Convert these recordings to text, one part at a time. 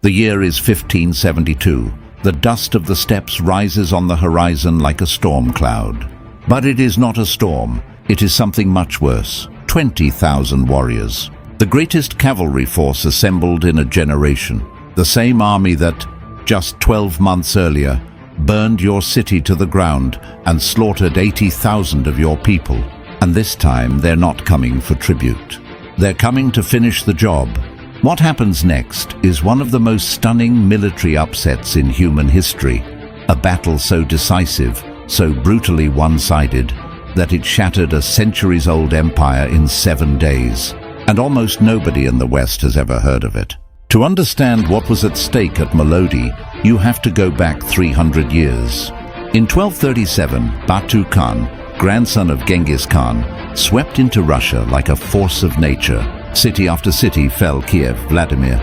The year is 1572. The dust of the steppes rises on the horizon like a storm cloud. But it is not a storm. It is something much worse. 20,000 warriors. The greatest cavalry force assembled in a generation. The same army that, just 12 months earlier, burned your city to the ground and slaughtered 80,000 of your people. And this time they're not coming for tribute. They're coming to finish the job. What happens next is one of the most stunning military upsets in human history. A battle so decisive, so brutally one-sided, that it shattered a centuries-old empire in 7 days. And almost nobody in the West has ever heard of it. To understand what was at stake at Molodi, you have to go back 300 years. In 1237, Batu Khan, grandson of Genghis Khan, swept into Russia like a force of nature. City after city fell: Kiev, Vladimir,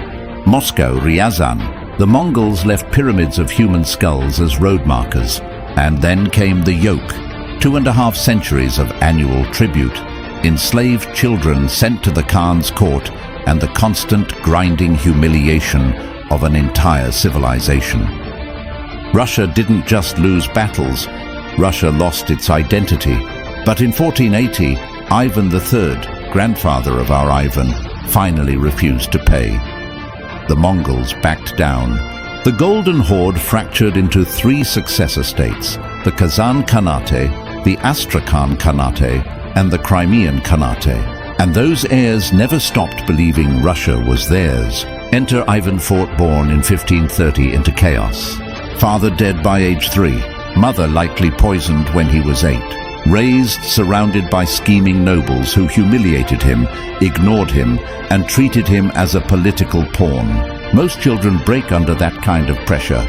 Moscow, Ryazan. The Mongols left pyramids of human skulls as road markers. And then came the yoke, 2.5 centuries of annual tribute, enslaved children sent to the Khan's court, and the constant grinding humiliation of an entire civilization. Russia didn't just lose battles, Russia lost its identity. But in 1480, Ivan III, grandfather of our Ivan, finally refused to pay. The Mongols backed down. The Golden Horde fractured into 3 successor states: the Kazan Khanate, the Astrakhan Khanate, and the Crimean Khanate. And those heirs never stopped believing Russia was theirs. Enter Ivan IV, born in 1530 into chaos. Father dead by age 3, mother likely poisoned when he was 8. Raised surrounded by scheming nobles who humiliated him, ignored him, and treated him as a political pawn. Most children break under that kind of pressure.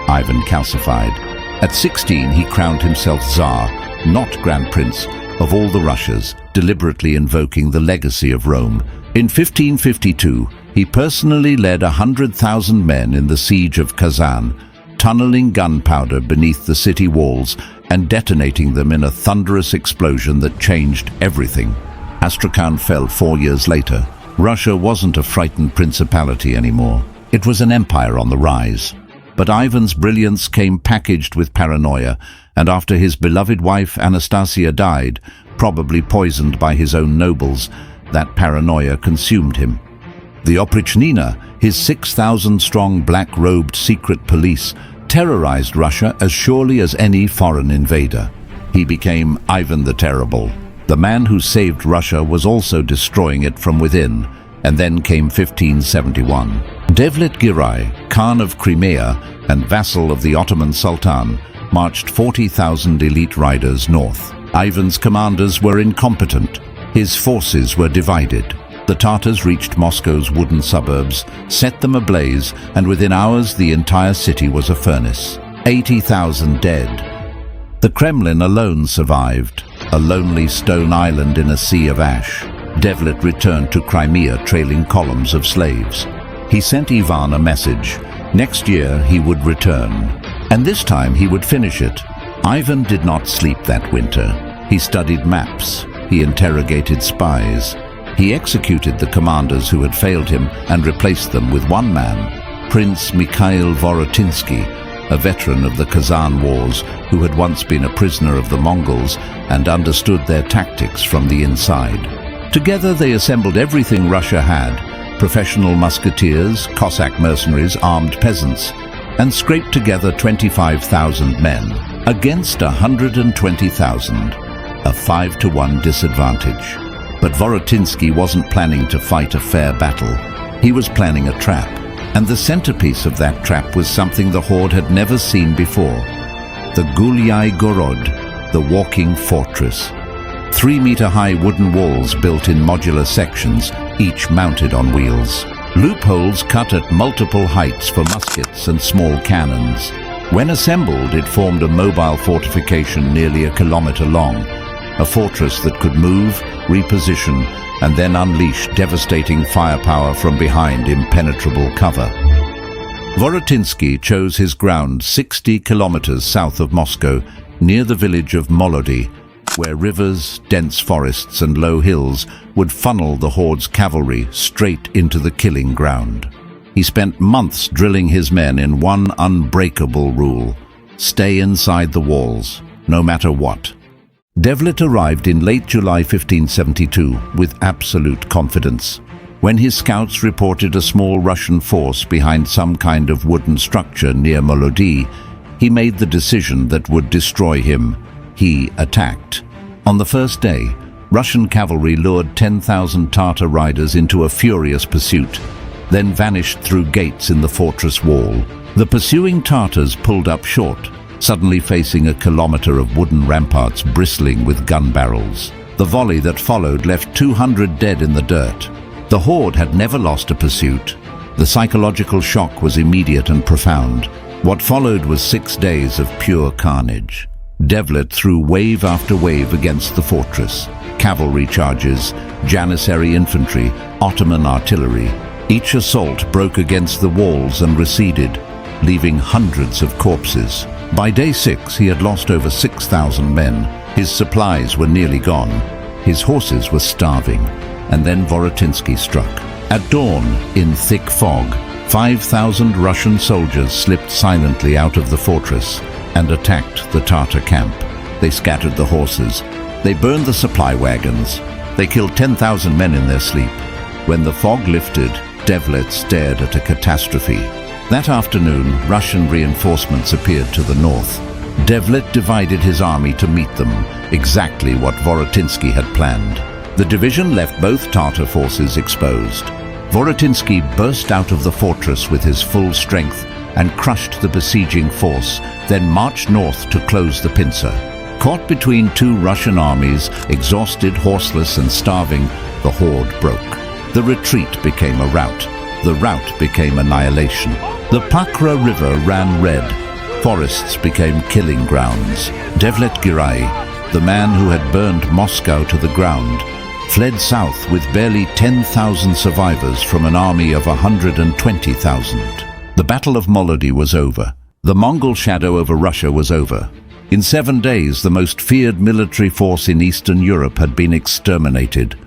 Ivan calcified. At 16, he crowned himself Tsar, not Grand Prince, of all the Russias, deliberately invoking the legacy of Rome. In 1552, he personally led 100,000 men in the siege of Kazan, tunneling gunpowder beneath the city walls and detonating them in a thunderous explosion that changed everything. Astrakhan fell 4 years later. Russia wasn't a frightened principality anymore. It was an empire on the rise. But Ivan's brilliance came packaged with paranoia, and after his beloved wife Anastasia died, probably poisoned by his own nobles, that paranoia consumed him. The Oprichnina, his 6,000-strong black-robed secret police, terrorized Russia as surely as any foreign invader. He became Ivan the Terrible. The man who saved Russia was also destroying it from within. And then came 1571. Devlet Giray, Khan of Crimea and vassal of the Ottoman Sultan, marched 40,000 elite riders north. Ivan's commanders were incompetent. His forces were divided. The Tatars reached Moscow's wooden suburbs, set them ablaze, and within hours the entire city was a furnace. 80,000 dead. The Kremlin alone survived, a lonely stone island in a sea of ash. Devlet returned to Crimea trailing columns of slaves. He sent Ivan a message. Next year he would return. And this time he would finish it. Ivan did not sleep that winter. He studied maps. He interrogated spies. He executed the commanders who had failed him and replaced them with one man, Prince Mikhail Vorotinsky, a veteran of the Kazan Wars who had once been a prisoner of the Mongols and understood their tactics from the inside. Together they assembled everything Russia had: professional musketeers, Cossack mercenaries, armed peasants, and scraped together 25,000 men against 120,000, a 5-to-1 disadvantage. But Vorotinsky wasn't planning to fight a fair battle. He was planning a trap, and the centerpiece of that trap was something the Horde had never seen before: the Gulyai Gorod, the walking fortress. 3-meter-high wooden walls built in modular sections, each mounted on wheels. Loopholes cut at multiple heights for muskets and small cannons. When assembled, it formed a mobile fortification nearly a kilometer long, a fortress that could move, reposition, and then unleash devastating firepower from behind impenetrable cover. Vorotinsky chose his ground 60 kilometers south of Moscow, near the village of Molodi, where rivers, dense forests, and low hills would funnel the Horde's cavalry straight into the killing ground. He spent months drilling his men in one unbreakable rule: stay inside the walls, no matter what. Devlet arrived in late July 1572 with absolute confidence. When his scouts reported a small Russian force behind some kind of wooden structure near Molody, he made the decision that would destroy him. He attacked. On the first day, Russian cavalry lured 10,000 Tartar riders into a furious pursuit, then vanished through gates in the fortress wall. The pursuing Tartars pulled up short, suddenly facing a kilometer of wooden ramparts bristling with gun barrels. The volley that followed left 200 dead in the dirt. The horde had never lost a pursuit. The psychological shock was immediate and profound. What followed was 6 days of pure carnage. Devlet threw wave after wave against the fortress. Cavalry charges, Janissary infantry, Ottoman artillery. Each assault broke against the walls and receded, leaving hundreds of corpses. By day 6, he had lost over 6,000 men. His supplies were nearly gone. His horses were starving. And then Vorotinsky struck. At dawn, in thick fog, 5,000 Russian soldiers slipped silently out of the fortress and attacked the Tartar camp. They scattered the horses. They burned the supply wagons. They killed 10,000 men in their sleep. When the fog lifted, Devlet stared at a catastrophe. That afternoon, Russian reinforcements appeared to the north. Devlet divided his army to meet them, exactly what Vorotinsky had planned. The division left both Tartar forces exposed. Vorotinsky burst out of the fortress with his full strength and crushed the besieging force, then marched north to close the pincer. Caught between two Russian armies, exhausted, horseless and starving, the horde broke. The retreat became a rout. The rout became annihilation. The Pakra River ran red. Forests became killing grounds. Devlet Girai, the man who had burned Moscow to the ground, fled south with barely 10,000 survivors from an army of 120,000. The Battle of Molody was over. The Mongol shadow over Russia was over. In 7 days, the most feared military force in Eastern Europe had been exterminated.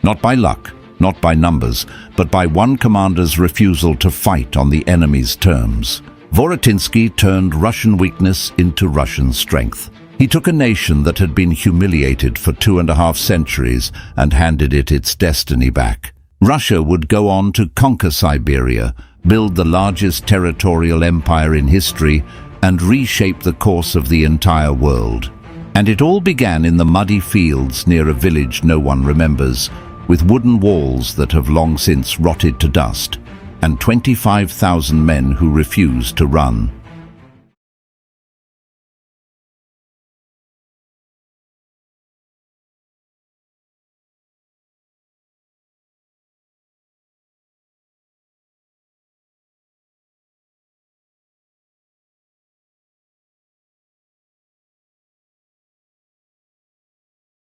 Not by luck, not by numbers, but by one commander's refusal to fight on the enemy's terms. Vorotinsky turned Russian weakness into Russian strength. He took a nation that had been humiliated for 2.5 centuries and handed it its destiny back. Russia would go on to conquer Siberia, build the largest territorial empire in history, and reshape the course of the entire world. And it all began in the muddy fields near a village no one remembers, with wooden walls that have long since rotted to dust, and 25,000 men who refused to run.